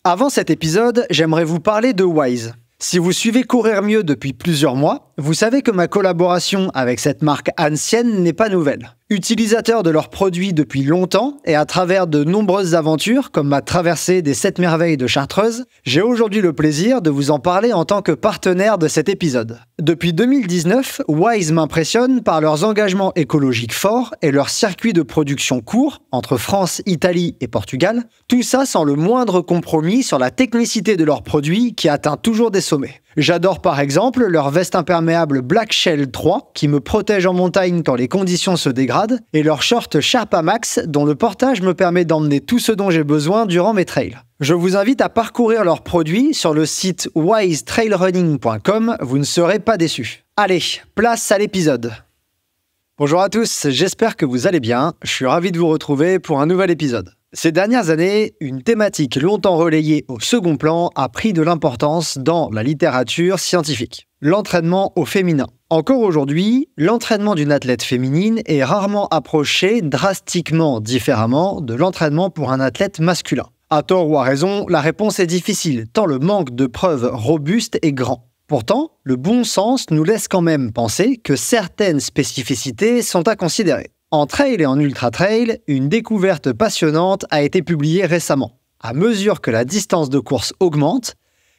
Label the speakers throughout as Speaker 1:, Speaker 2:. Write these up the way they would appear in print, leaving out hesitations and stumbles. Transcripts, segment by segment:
Speaker 1: Avant cet épisode, j'aimerais vous parler de Wise. Si vous suivez Courir Mieux depuis plusieurs mois, vous savez que ma collaboration avec cette marque ancienne n'est pas nouvelle. Utilisateur de leurs produits depuis longtemps et à travers de nombreuses aventures comme ma traversée des 7 merveilles de Chartreuse, j'ai aujourd'hui le plaisir de vous en parler en tant que partenaire de cet épisode. Depuis 2019, Wise m'impressionne par leurs engagements écologiques forts et leur circuit de production court entre France, Italie et Portugal, tout ça sans le moindre compromis sur la technicité de leurs produits qui atteint toujours des sommets. J'adore par exemple leur veste imperméable Black Shell 3 qui me protège en montagne quand les conditions se dégradent et leur short Sherpa Max dont le portage me permet d'emmener tout ce dont j'ai besoin durant mes trails. Je vous invite à parcourir leurs produits sur le site wisetrailrunning.com, vous ne serez pas déçus. Allez, place à l'épisode. Bonjour à tous, j'espère que vous allez bien, je suis ravi de vous retrouver pour un nouvel épisode. Ces dernières années, une thématique longtemps relayée au second plan a pris de l'importance dans la littérature scientifique. L'entraînement au féminin. Encore aujourd'hui, l'entraînement d'une athlète féminine est rarement approché drastiquement différemment de l'entraînement pour un athlète masculin. À tort ou à raison, la réponse est difficile, tant le manque de preuves robustes est grand. Pourtant, le bon sens nous laisse quand même penser que certaines spécificités sont à considérer. En trail et en ultra-trail, une découverte passionnante a été publiée récemment. À mesure que la distance de course augmente,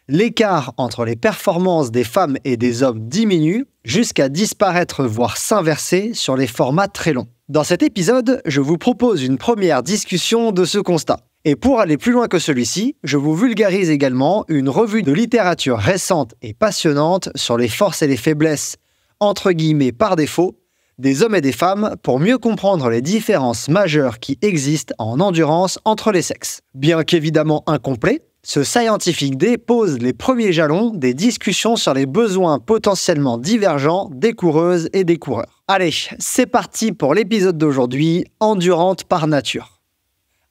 Speaker 1: l'écart entre les performances des femmes et des hommes diminue jusqu'à disparaître voire s'inverser sur les formats très longs. Dans cet épisode, je vous propose une première discussion de ce constat. Et pour aller plus loin que celui-ci, je vous vulgarise également une revue de littérature récente et passionnante sur les forces et les faiblesses, entre guillemets par défaut, des hommes et des femmes pour mieux comprendre les différences majeures qui existent en endurance entre les sexes. Bien qu'évidemment incomplet, ce Scientific Day pose les premiers jalons des discussions sur les besoins potentiellement divergents des coureuses et des coureurs. Allez, c'est parti pour l'épisode d'aujourd'hui, endurante par nature.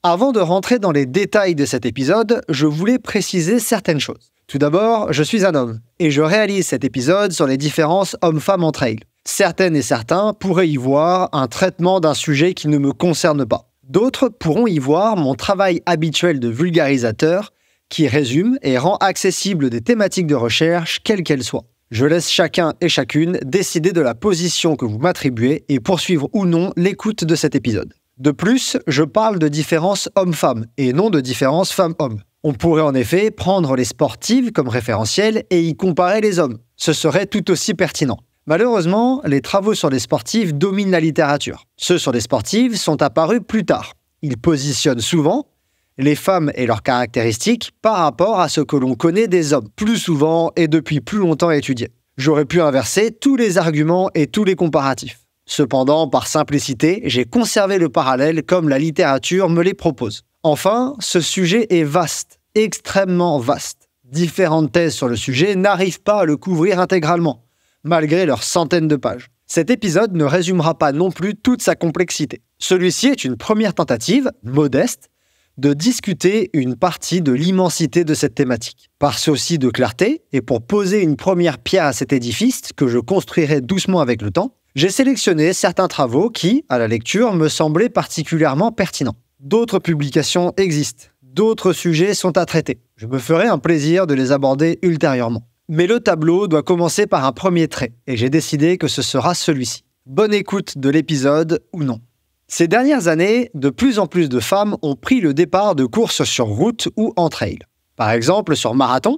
Speaker 1: Avant de rentrer dans les détails de cet épisode, je voulais préciser certaines choses. Tout d'abord, je suis un homme et je réalise cet épisode sur les différences hommes-femmes en trail. Certaines et certains pourraient y voir un traitement d'un sujet qui ne me concerne pas. D'autres pourront y voir mon travail habituel de vulgarisateur qui résume et rend accessible des thématiques de recherche, quelles qu'elles soient. Je laisse chacun et chacune décider de la position que vous m'attribuez et poursuivre ou non l'écoute de cet épisode. De plus, je parle de différences hommes-femmes et non de différences femmes-hommes. On pourrait en effet prendre les sportives comme référentiel et y comparer les hommes. Ce serait tout aussi pertinent. Malheureusement, les travaux sur les sportives dominent la littérature. Ceux sur les sportives sont apparus plus tard. Ils positionnent souvent les femmes et leurs caractéristiques par rapport à ce que l'on connaît des hommes, plus souvent et depuis plus longtemps étudiés. J'aurais pu inverser tous les arguments et tous les comparatifs. Cependant, par simplicité, j'ai conservé le parallèle comme la littérature me les propose. Enfin, ce sujet est vaste, extrêmement vaste. Différentes thèses sur le sujet n'arrivent pas à le couvrir intégralement, malgré leurs centaines de pages. Cet épisode ne résumera pas non plus toute sa complexité. Celui-ci est une première tentative, modeste, de discuter une partie de l'immensité de cette thématique. Par souci de clarté, et pour poser une première pierre à cet édifice que je construirai doucement avec le temps, j'ai sélectionné certains travaux qui, à la lecture, me semblaient particulièrement pertinents. D'autres publications existent, d'autres sujets sont à traiter. Je me ferai un plaisir de les aborder ultérieurement. Mais le tableau doit commencer par un premier trait, et j'ai décidé que ce sera celui-ci. Bonne écoute de l'épisode ou non. Ces dernières années, de plus en plus de femmes ont pris le départ de courses sur route ou en trail. Par exemple, sur marathon,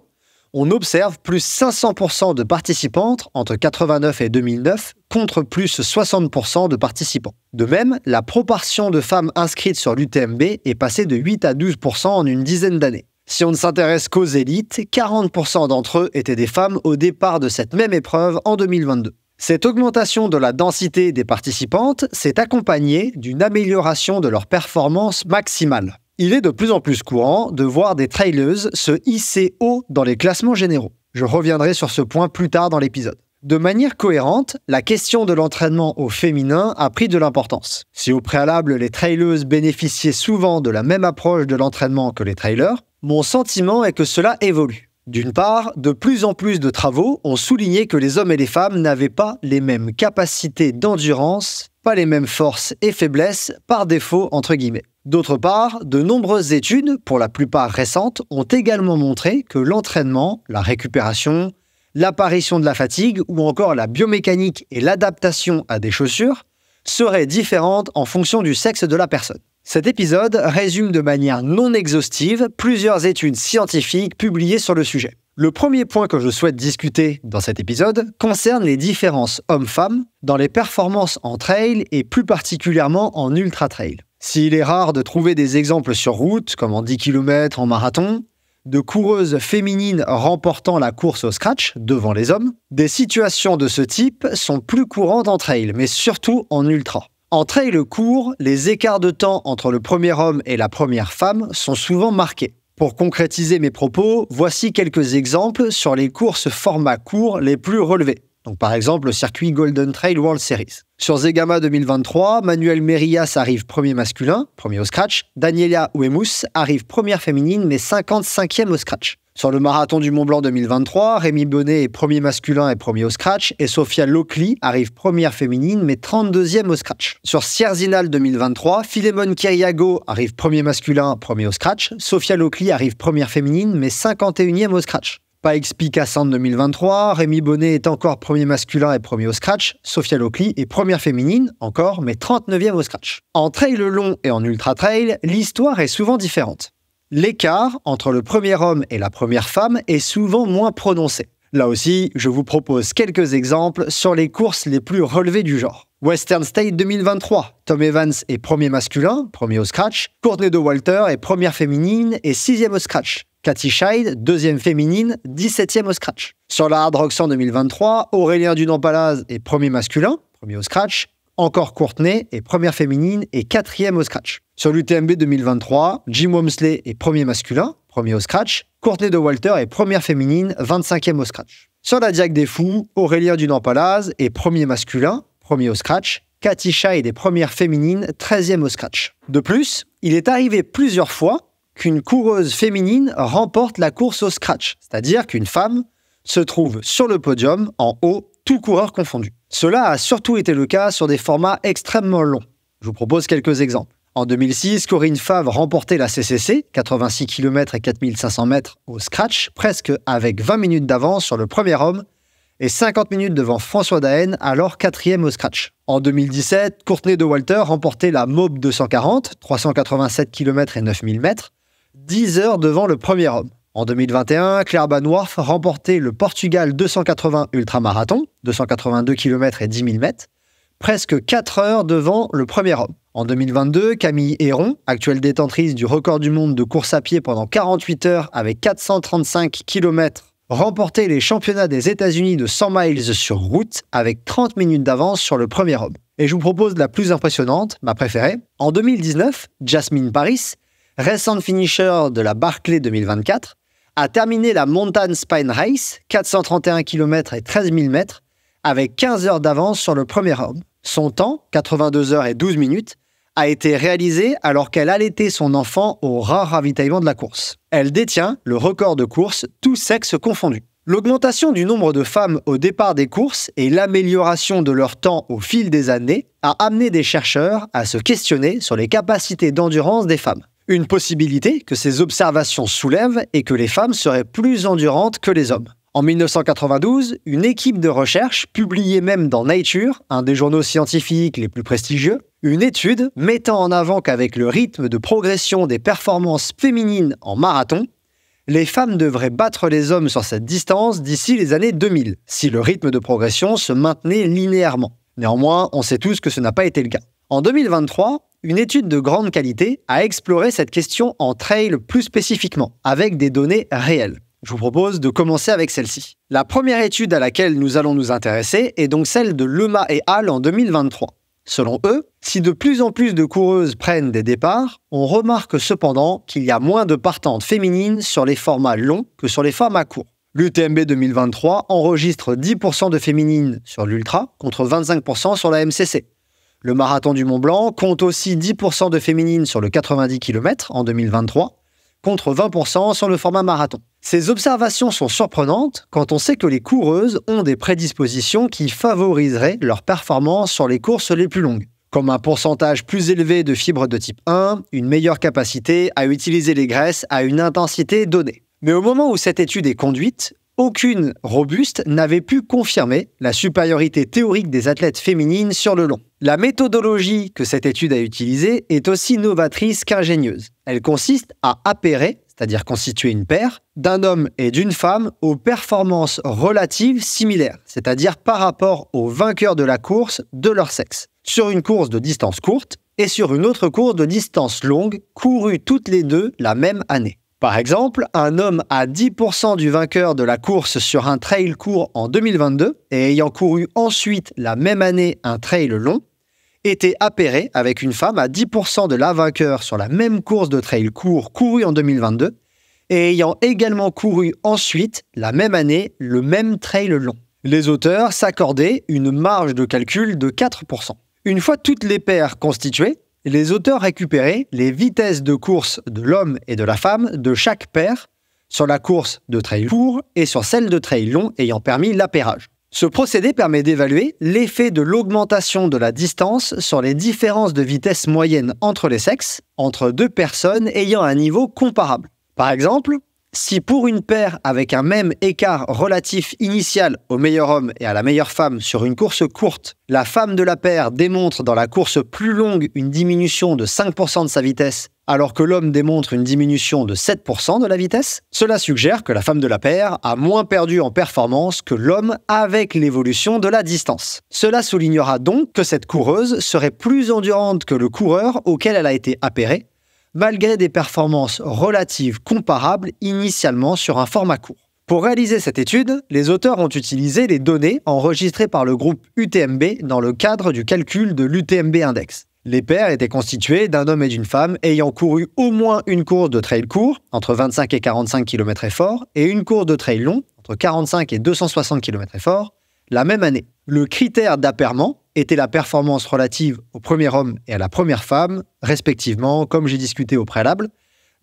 Speaker 1: on observe plus 500% de participantes entre 89 et 2009 contre plus 60% de participants. De même, la proportion de femmes inscrites sur l'UTMB est passée de 8 à 12% en une dizaine d'années. Si on ne s'intéresse qu'aux élites, 40% d'entre eux étaient des femmes au départ de cette même épreuve en 2022. Cette augmentation de la densité des participantes s'est accompagnée d'une amélioration de leur performance maximale. Il est de plus en plus courant de voir des traileuses se hisser haut dans les classements généraux. Je reviendrai sur ce point plus tard dans l'épisode. De manière cohérente, la question de l'entraînement au féminin a pris de l'importance. Si au préalable les traileuses bénéficiaient souvent de la même approche de l'entraînement que les trailers, mon sentiment est que cela évolue. D'une part, de plus en plus de travaux ont souligné que les hommes et les femmes n'avaient pas les mêmes capacités d'endurance, pas les mêmes forces et faiblesses par défaut entre guillemets. D'autre part, de nombreuses études, pour la plupart récentes, ont également montré que l'entraînement, la récupération, l'apparition de la fatigue ou encore la biomécanique et l'adaptation à des chaussures seraient différentes en fonction du sexe de la personne. Cet épisode résume de manière non exhaustive plusieurs études scientifiques publiées sur le sujet. Le premier point que je souhaite discuter dans cet épisode concerne les différences hommes-femmes dans les performances en trail et plus particulièrement en ultra-trail. S'il est rare de trouver des exemples sur route, comme en 10 km en marathon, de coureuses féminines remportant la course au scratch devant les hommes, des situations de ce type sont plus courantes en trail, mais surtout en ultra. En trail court, les écarts de temps entre le premier homme et la première femme sont souvent marqués. Pour concrétiser mes propos, voici quelques exemples sur les courses format court les plus relevées. Donc par exemple le circuit Golden Trail World Series. Sur Zegama 2023, Manuel Merillas arrive premier masculin, premier au scratch. Daniela Ouemus arrive première féminine mais 55e au scratch. Sur le marathon du Mont Blanc 2023, Rémi Bonnet est premier masculin et premier au scratch, et Sofia Lockley arrive première féminine mais 32e au scratch. Sur Sierzinal 2023, Philemon Kiriago arrive premier masculin, premier au scratch, Sofia Lockley arrive première féminine mais 51e au scratch. Pikes Peak Ascent 2023, Rémi Bonnet est encore premier masculin et premier au scratch, Sofia Lockley est première féminine, encore, mais 39e au scratch. En trail long et en ultra trail, l'histoire est souvent différente. L'écart entre le premier homme et la première femme est souvent moins prononcé. Là aussi, je vous propose quelques exemples sur les courses les plus relevées du genre. Western State 2023, Tom Evans est premier masculin, premier au scratch, Courtney Dauwalter est première féminine et 6e au scratch. Katy Scheid, deuxième féminine, 17e au scratch. Sur la Hard Rock 100 2023, Aurélien Dunant-Palaz est premier masculin, premier au scratch. Encore Courtney est première féminine et 4e au scratch. Sur l'UTMB 2023, Jim Walmsley est premier masculin, premier au scratch. Courtney Dauwalter est première féminine, 25e au scratch. Sur la Diag des Fous, Aurélien Dunant-Palaz est premier masculin, premier au scratch. Katy Scheid est première féminine, 13e au scratch. De plus, il est arrivé plusieurs fois qu'une coureuse féminine remporte la course au scratch, c'est-à-dire qu'une femme se trouve sur le podium en haut, tout coureur confondu. Cela a surtout été le cas sur des formats extrêmement longs. Je vous propose quelques exemples. En 2006, Corinne Favre remportait la CCC, 86 km et 4500 mètres au scratch, presque avec 20 minutes d'avance sur le premier homme et 50 minutes devant François Daen, alors 4e au scratch. En 2017, Courtney Dauwalter remportait la Mob 240, 387 km et 9000 mètres, 10 heures devant le premier homme. En 2021, Claire Banwarth remportait le Portugal 280 ultramarathon, 282 km et 10 000 mètres, presque 4 heures devant le premier homme. En 2022, Camille Héron, actuelle détentrice du record du monde de course à pied pendant 48 heures avec 435 km, remportait les championnats des États-Unis de 100 miles sur route avec 30 minutes d'avance sur le premier homme. Et je vous propose la plus impressionnante, ma préférée. En 2019, Jasmine Paris, récente finisher de la Barclay 2024, a terminé la Mountain Spine Race, 431 km et 13 000 mètres, avec 15 heures d'avance sur le premier homme. Son temps, 82 heures et 12 minutes, a été réalisé alors qu'elle allaitait son enfant au rare ravitaillement de la course. Elle détient le record de course, tous sexes confondus. L'augmentation du nombre de femmes au départ des courses et l'amélioration de leur temps au fil des années a amené des chercheurs à se questionner sur les capacités d'endurance des femmes. Une possibilité que ces observations soulèvent est que les femmes seraient plus endurantes que les hommes. En 1992, une équipe de recherche publiait même dans Nature, un des journaux scientifiques les plus prestigieux, une étude mettant en avant qu'avec le rythme de progression des performances féminines en marathon, les femmes devraient battre les hommes sur cette distance d'ici les années 2000, si le rythme de progression se maintenait linéairement. Néanmoins, on sait tous que ce n'a pas été le cas. En 2023, une étude de grande qualité a exploré cette question en trail plus spécifiquement, avec des données réelles. Je vous propose de commencer avec celle-ci. La première étude à laquelle nous allons nous intéresser est donc celle de Lema et al. En 2023. Selon eux, si de plus en plus de coureuses prennent des départs, on remarque cependant qu'il y a moins de partantes féminines sur les formats longs que sur les formats courts. L'UTMB 2023 enregistre 10% de féminines sur l'ultra contre 25% sur la MCC. Le marathon du Mont Blanc compte aussi 10% de féminines sur le 90 km en 2023 contre 20% sur le format marathon. Ces observations sont surprenantes quand on sait que les coureuses ont des prédispositions qui favoriseraient leur performance sur les courses les plus longues. comme un pourcentage plus élevé de fibres de type 1, une meilleure capacité à utiliser les graisses à une intensité donnée. Mais au moment où cette étude est conduite, aucune robuste n'avait pu confirmer la supériorité théorique des athlètes féminines sur le long. La méthodologie que cette étude a utilisée est aussi novatrice qu'ingénieuse. Elle consiste à appairer, c'est-à-dire constituer une paire, d'un homme et d'une femme aux performances relatives similaires, c'est-à-dire par rapport aux vainqueurs de la course de leur sexe, sur une course de distance courte et sur une autre course de distance longue, courue toutes les deux la même année. Par exemple, un homme à 10% du vainqueur de la course sur un trail court en 2022 et ayant couru ensuite la même année un trail long, était appairé avec une femme à 10% de la vainqueur sur la même course de trail court courue en 2022 et ayant également couru ensuite la même année le même trail long. Les auteurs s'accordaient une marge de calcul de 4%. Une fois toutes les paires constituées, les auteurs récupéraient les vitesses de course de l'homme et de la femme de chaque paire sur la course de trail court et sur celle de trail long ayant permis l'appairage. Ce procédé permet d'évaluer l'effet de l'augmentation de la distance sur les différences de vitesse moyenne entre les sexes, entre deux personnes ayant un niveau comparable. Par exemple, si pour une paire avec un même écart relatif initial au meilleur homme et à la meilleure femme sur une course courte, la femme de la paire démontre dans la course plus longue une diminution de 5% de sa vitesse, alors que l'homme démontre une diminution de 7% de la vitesse, cela suggère que la femme de la paire a moins perdu en performance que l'homme avec l'évolution de la distance. Cela soulignera donc que cette coureuse serait plus endurante que le coureur auquel elle a été appairée, malgré des performances relatives comparables initialement sur un format court. Pour réaliser cette étude, les auteurs ont utilisé les données enregistrées par le groupe UTMB dans le cadre du calcul de l'UTMB Index. Les paires étaient constituées d'un homme et d'une femme ayant couru au moins une course de trail court, entre 25 et 45 km effort, et une course de trail long, entre 45 et 260 km effort, la même année. Le critère d'appairement était la performance relative au premier homme et à la première femme, respectivement, comme j'ai discuté au préalable,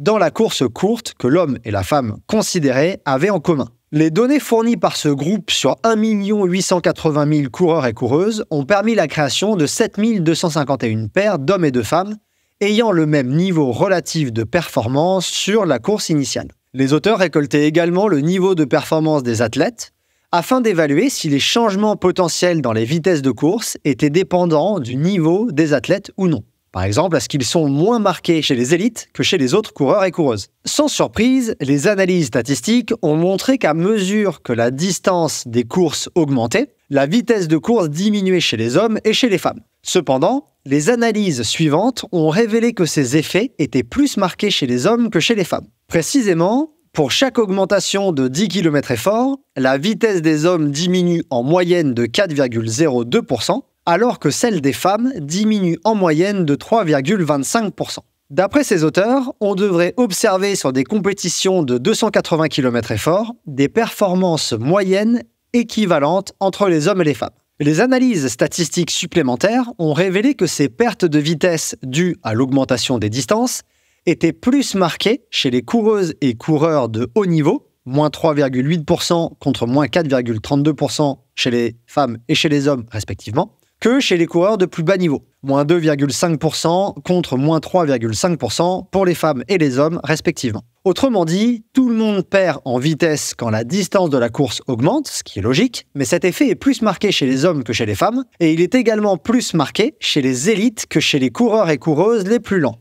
Speaker 1: dans la course courte que l'homme et la femme considérés avaient en commun. Les données fournies par ce groupe sur 1 880 000 coureurs et coureuses ont permis la création de 7 251 paires d'hommes et de femmes ayant le même niveau relatif de performance sur la course initiale. Les auteurs récoltaient également le niveau de performance des athlètes afin d'évaluer si les changements potentiels dans les vitesses de course étaient dépendants du niveau des athlètes ou non. Par exemple, est-ce qu'ils sont moins marqués chez les élites que chez les autres coureurs et coureuses? Sans surprise, les analyses statistiques ont montré qu'à mesure que la distance des courses augmentait, la vitesse de course diminuait chez les hommes et chez les femmes. Cependant, les analyses suivantes ont révélé que ces effets étaient plus marqués chez les hommes que chez les femmes. Précisément, pour chaque augmentation de 10 km effort, la vitesse des hommes diminue en moyenne de 4,02%, alors que celle des femmes diminue en moyenne de 3,25%. D'après ces auteurs, on devrait observer sur des compétitions de 280 km effort des performances moyennes équivalentes entre les hommes et les femmes. Les analyses statistiques supplémentaires ont révélé que ces pertes de vitesse dues à l'augmentation des distances étaient plus marquées chez les coureuses et coureurs de haut niveau, moins 3,8% contre moins 4,32% chez les femmes et chez les hommes respectivement, que chez les coureurs de plus bas niveau, moins 2,5% contre moins 3,5% pour les femmes et les hommes respectivement. Autrement dit, tout le monde perd en vitesse quand la distance de la course augmente, ce qui est logique, mais cet effet est plus marqué chez les hommes que chez les femmes, et il est également plus marqué chez les élites que chez les coureurs et coureuses les plus lents.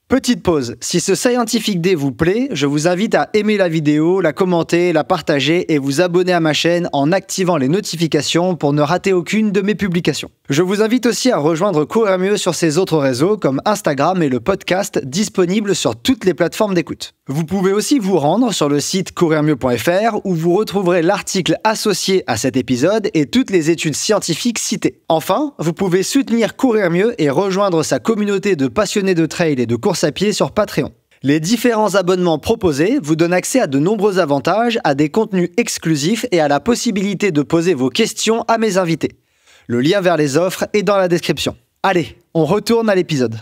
Speaker 1: Petite pause, si ce Scientific Day vous plaît, je vous invite à aimer la vidéo, la commenter, la partager et vous abonner à ma chaîne en activant les notifications pour ne rater aucune de mes publications. Je vous invite aussi à rejoindre Courir Mieux sur ses autres réseaux comme Instagram et le podcast disponible sur toutes les plateformes d'écoute. Vous pouvez aussi vous rendre sur le site courirmieux.fr où vous retrouverez l'article associé à cet épisode et toutes les études scientifiques citées. Enfin, vous pouvez soutenir Courir Mieux et rejoindre sa communauté de passionnés de trail et de course à pied sur Patreon. Les différents abonnements proposés vous donnent accès à de nombreux avantages, à des contenus exclusifs et à la possibilité de poser vos questions à mes invités. Le lien vers les offres est dans la description. Allez, on retourne à l'épisode.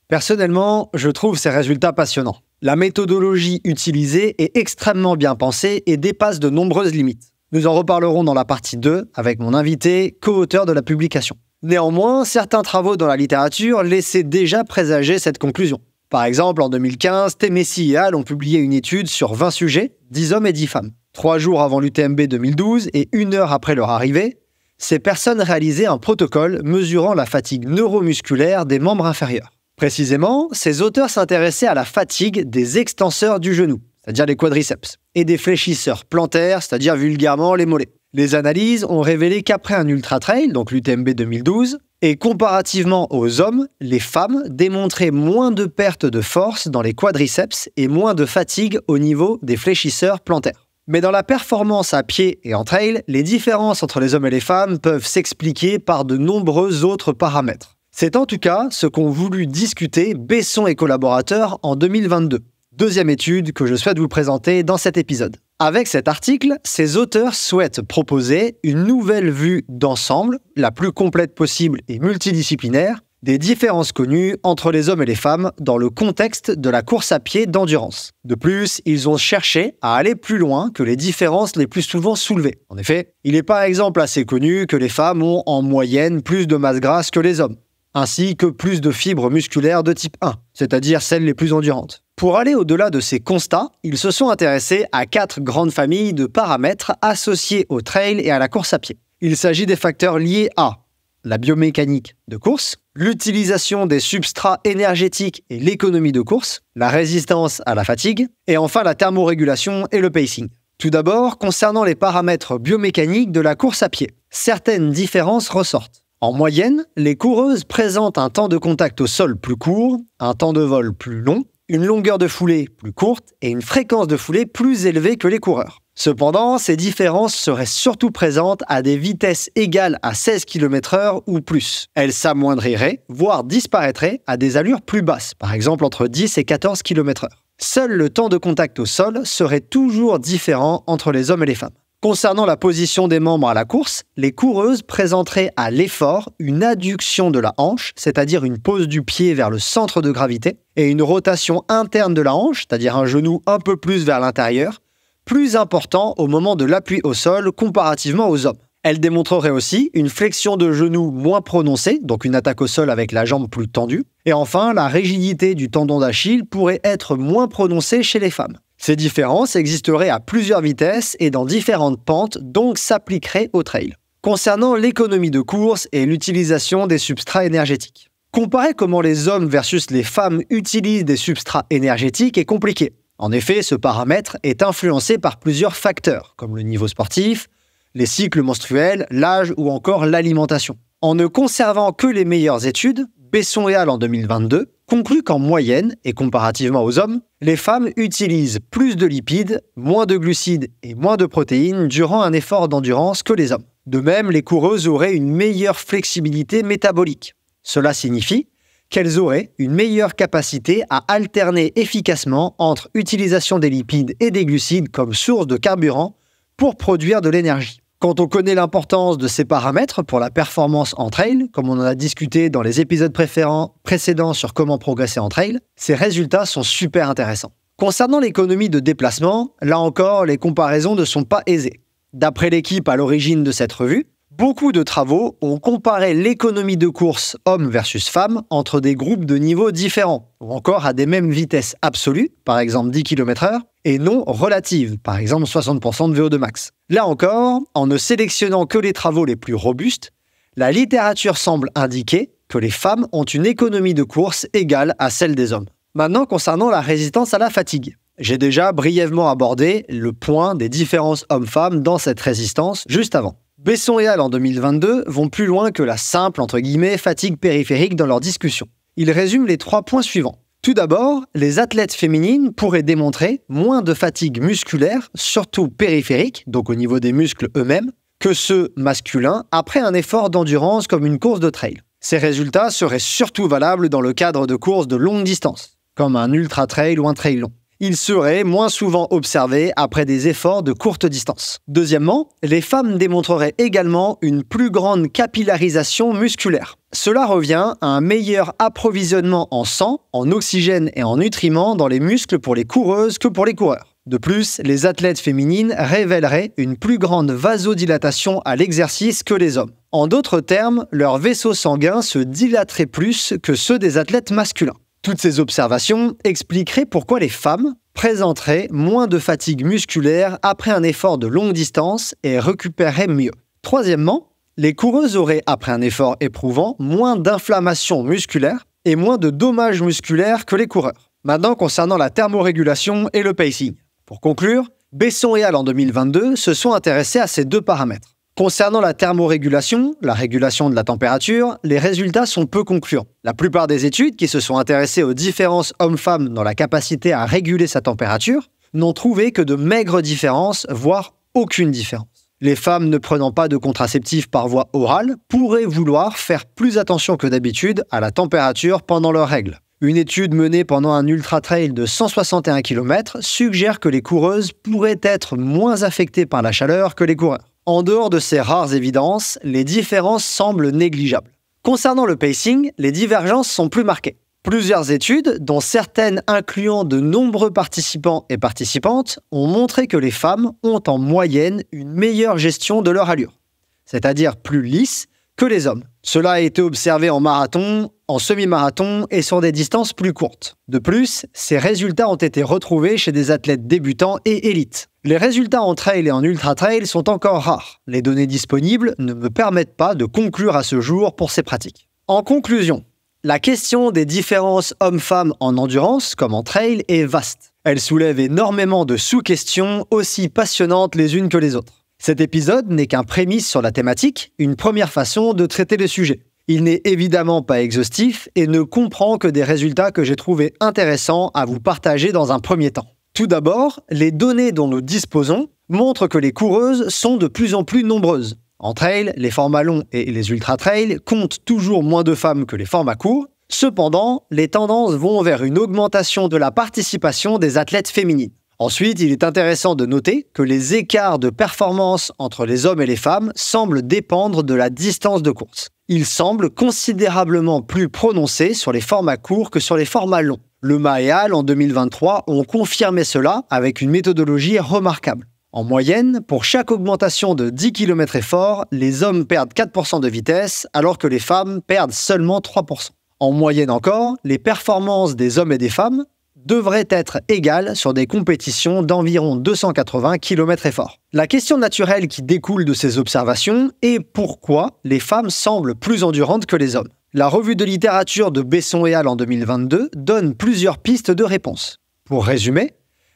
Speaker 1: Personnellement, je trouve ces résultats passionnants. La méthodologie utilisée est extrêmement bien pensée et dépasse de nombreuses limites. Nous en reparlerons dans la partie 2 avec mon invité, co-auteur de la publication. Néanmoins, certains travaux dans la littérature laissaient déjà présager cette conclusion. Par exemple, en 2015, Temesi et al. Ont publié une étude sur 20 sujets, 10 hommes et 10 femmes. 3 jours avant l'UTMB 2012 et 1 heure après leur arrivée, ces personnes réalisaient un protocole mesurant la fatigue neuromusculaire des membres inférieurs. Précisément, ces auteurs s'intéressaient à la fatigue des extenseurs du genou, c'est-à-dire les quadriceps, et des fléchisseurs plantaires, c'est-à-dire vulgairement les mollets. Les analyses ont révélé qu'après un ultra-trail, donc l'UTMB 2012, et comparativement aux hommes, les femmes démontraient moins de perte de force dans les quadriceps et moins de fatigue au niveau des fléchisseurs plantaires. Mais dans la performance à pied et en trail, les différences entre les hommes et les femmes peuvent s'expliquer par de nombreux autres paramètres. C'est en tout cas ce qu'ont voulu discuter Besson et collaborateurs en 2022. Deuxième étude que je souhaite vous présenter dans cet épisode. Avec cet article, ces auteurs souhaitent proposer une nouvelle vue d'ensemble, la plus complète possible et multidisciplinaire, des différences connues entre les hommes et les femmes dans le contexte de la course à pied d'endurance. De plus, ils ont cherché à aller plus loin que les différences les plus souvent soulevées. En effet, il est par exemple assez connu que les femmes ont en moyenne plus de masse grasse que les hommes, ainsi que plus de fibres musculaires de type 1, c'est-à-dire celles les plus endurantes. Pour aller au-delà de ces constats, ils se sont intéressés à 4 grandes familles de paramètres associés au trail et à la course à pied. Il s'agit des facteurs liés à la biomécanique de course, l'utilisation des substrats énergétiques et l'économie de course, la résistance à la fatigue, et enfin la thermorégulation et le pacing. Tout d'abord, concernant les paramètres biomécaniques de la course à pied, certaines différences ressortent. En moyenne, les coureuses présentent un temps de contact au sol plus court, un temps de vol plus long, une longueur de foulée plus courte et une fréquence de foulée plus élevée que les coureurs. Cependant, ces différences seraient surtout présentes à des vitesses égales à 16 km/h ou plus. Elles s'amoindriraient, voire disparaîtraient à des allures plus basses, par exemple entre 10 et 14 km/h. Seul le temps de contact au sol serait toujours différent entre les hommes et les femmes. Concernant la position des membres à la course, les coureuses présenteraient à l'effort une adduction de la hanche, c'est-à-dire une pose du pied vers le centre de gravité, et une rotation interne de la hanche, c'est-à-dire un genou un peu plus vers l'intérieur, plus important au moment de l'appui au sol comparativement aux hommes. Elles démontreraient aussi une flexion de genou moins prononcée, donc une attaque au sol avec la jambe plus tendue, et enfin la rigidité du tendon d'Achille pourrait être moins prononcée chez les femmes. Ces différences existeraient à plusieurs vitesses et dans différentes pentes, donc s'appliqueraient au trail. Concernant l'économie de course et l'utilisation des substrats énergétiques. Comparer comment les hommes versus les femmes utilisent des substrats énergétiques est compliqué. En effet, ce paramètre est influencé par plusieurs facteurs, comme le niveau sportif, les cycles menstruels, l'âge ou encore l'alimentation. En ne conservant que les meilleures études, Besson et al. En 2022 conclut qu'en moyenne, et comparativement aux hommes, les femmes utilisent plus de lipides, moins de glucides et moins de protéines durant un effort d'endurance que les hommes. De même, les coureuses auraient une meilleure flexibilité métabolique. Cela signifie qu'elles auraient une meilleure capacité à alterner efficacement entre utilisation des lipides et des glucides comme source de carburant pour produire de l'énergie. Quand on connaît l'importance de ces paramètres pour la performance en trail, comme on en a discuté dans les épisodes précédents sur comment progresser en trail, ces résultats sont super intéressants. Concernant l'économie de déplacement, là encore, les comparaisons ne sont pas aisées. D'après l'équipe à l'origine de cette revue, beaucoup de travaux ont comparé l'économie de course hommes versus femmes entre des groupes de niveaux différents, ou encore à des mêmes vitesses absolues, par exemple 10 km/h, et non relatives, par exemple 60% de VO2 max. Là encore, en ne sélectionnant que les travaux les plus robustes, la littérature semble indiquer que les femmes ont une économie de course égale à celle des hommes. Maintenant, concernant la résistance à la fatigue. J'ai déjà brièvement abordé le point des différences hommes-femmes dans cette résistance juste avant. Besson et al. En 2022 vont plus loin que la simple « fatigue périphérique » dans leur discussion. Ils résument les 3 points suivants. Tout d'abord, les athlètes féminines pourraient démontrer moins de fatigue musculaire, surtout périphérique, donc au niveau des muscles eux-mêmes, que ceux masculins après un effort d'endurance comme une course de trail. Ces résultats seraient surtout valables dans le cadre de courses de longue distance, comme un ultra-trail ou un trail long. Ils seraient moins souvent observés après des efforts de courte distance. Deuxièmement, les femmes démontreraient également une plus grande capillarisation musculaire. Cela revient à un meilleur approvisionnement en sang, en oxygène et en nutriments dans les muscles pour les coureuses que pour les coureurs. De plus, les athlètes féminines révéleraient une plus grande vasodilatation à l'exercice que les hommes. En d'autres termes, leurs vaisseaux sanguins se dilateraient plus que ceux des athlètes masculins. Toutes ces observations expliqueraient pourquoi les femmes présenteraient moins de fatigue musculaire après un effort de longue distance et récupéreraient mieux. Troisièmement, les coureuses auraient, après un effort éprouvant, moins d'inflammation musculaire et moins de dommages musculaires que les coureurs. Maintenant, concernant la thermorégulation et le pacing. Pour conclure, Besson et al. En 2022 se sont intéressés à ces deux paramètres. Concernant la thermorégulation, la régulation de la température, les résultats sont peu concluants. La plupart des études qui se sont intéressées aux différences hommes-femmes dans la capacité à réguler sa température n'ont trouvé que de maigres différences, voire aucune différence. Les femmes ne prenant pas de contraceptifs par voie orale pourraient vouloir faire plus attention que d'habitude à la température pendant leurs règles. Une étude menée pendant un ultra-trail de 161 km suggère que les coureuses pourraient être moins affectées par la chaleur que les coureurs. En dehors de ces rares évidences, les différences semblent négligeables. Concernant le pacing, les divergences sont plus marquées. Plusieurs études, dont certaines incluant de nombreux participants et participantes, ont montré que les femmes ont en moyenne une meilleure gestion de leur allure, c'est-à-dire plus lisse que les hommes. Cela a été observé en marathon, en semi-marathon et sur des distances plus courtes. De plus, ces résultats ont été retrouvés chez des athlètes débutants et élites. Les résultats en trail et en ultra-trail sont encore rares. Les données disponibles ne me permettent pas de conclure à ce jour pour ces pratiques. En conclusion, la question des différences hommes-femmes en endurance, comme en trail, est vaste. Elle soulève énormément de sous-questions aussi passionnantes les unes que les autres. Cet épisode n'est qu'un prémisse sur la thématique, une première façon de traiter le sujet. Il n'est évidemment pas exhaustif et ne comprend que des résultats que j'ai trouvés intéressants à vous partager dans un premier temps. Tout d'abord, les données dont nous disposons montrent que les coureuses sont de plus en plus nombreuses. En trail, les formats longs et les ultra-trails comptent toujours moins de femmes que les formats courts. Cependant, les tendances vont vers une augmentation de la participation des athlètes féminines. Ensuite, il est intéressant de noter que les écarts de performance entre les hommes et les femmes semblent dépendre de la distance de course. Ils semblent considérablement plus prononcés sur les formats courts que sur les formats longs. Lema et al. En 2023 ont confirmé cela avec une méthodologie remarquable. En moyenne, pour chaque augmentation de 10 km effort, les hommes perdent 4% de vitesse alors que les femmes perdent seulement 3%. En moyenne encore, les performances des hommes et des femmes devraient être égales sur des compétitions d'environ 280 km effort. La question naturelle qui découle de ces observations est pourquoi les femmes semblent plus endurantes que les hommes. La revue de littérature de Besson et al. En 2022 donne plusieurs pistes de réponse. Pour résumer,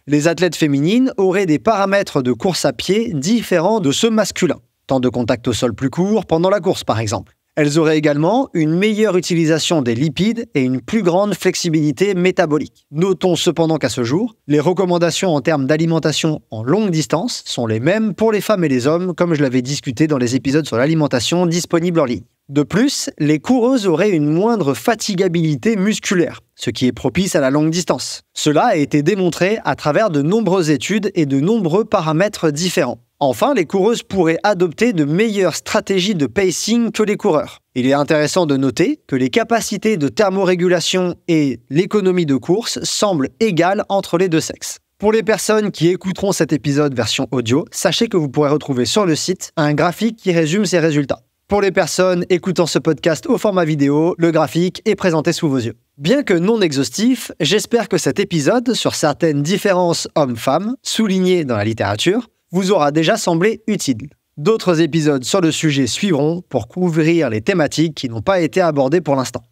Speaker 1: les athlètes féminines auraient des paramètres de course à pied différents de ceux masculins. Temps de contact au sol plus court pendant la course par exemple. Elles auraient également une meilleure utilisation des lipides et une plus grande flexibilité métabolique. Notons cependant qu'à ce jour, les recommandations en termes d'alimentation en longue distance sont les mêmes pour les femmes et les hommes, comme je l'avais discuté dans les épisodes sur l'alimentation disponibles en ligne. De plus, les coureuses auraient une moindre fatigabilité musculaire, ce qui est propice à la longue distance. Cela a été démontré à travers de nombreuses études et de nombreux paramètres différents. Enfin, les coureuses pourraient adopter de meilleures stratégies de pacing que les coureurs. Il est intéressant de noter que les capacités de thermorégulation et l'économie de course semblent égales entre les deux sexes. Pour les personnes qui écouteront cet épisode version audio, sachez que vous pourrez retrouver sur le site un graphique qui résume ces résultats. Pour les personnes écoutant ce podcast au format vidéo, le graphique est présenté sous vos yeux. Bien que non exhaustif, j'espère que cet épisode sur certaines différences hommes-femmes, soulignées dans la littérature, vous aura déjà semblé utile. D'autres épisodes sur le sujet suivront pour couvrir les thématiques qui n'ont pas été abordées pour l'instant.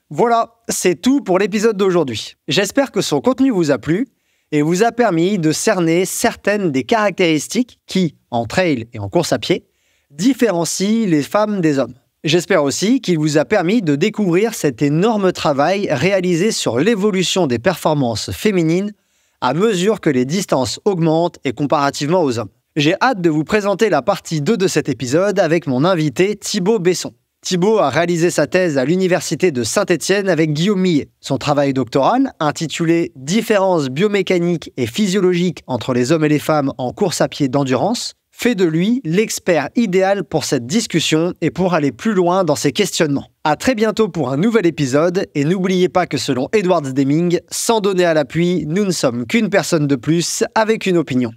Speaker 1: Voilà, c'est tout pour l'épisode d'aujourd'hui. J'espère que son contenu vous a plu et vous a permis de cerner certaines des caractéristiques qui, en trail et en course à pied, différencient les femmes des hommes. J'espère aussi qu'il vous a permis de découvrir cet énorme travail réalisé sur l'évolution des performances féminines à mesure que les distances augmentent et comparativement aux hommes. J'ai hâte de vous présenter la partie 2 de cet épisode avec mon invité Thibaut Besson. Thibaut a réalisé sa thèse à l'université de Saint-Étienne avec Guillaume Millet. Son travail doctoral, intitulé « Différences biomécaniques et physiologiques entre les hommes et les femmes en course à pied d'endurance », fait de lui l'expert idéal pour cette discussion et pour aller plus loin dans ses questionnements. À très bientôt pour un nouvel épisode et n'oubliez pas que selon Edward Deming, sans donner à l'appui, nous ne sommes qu'une personne de plus avec une opinion.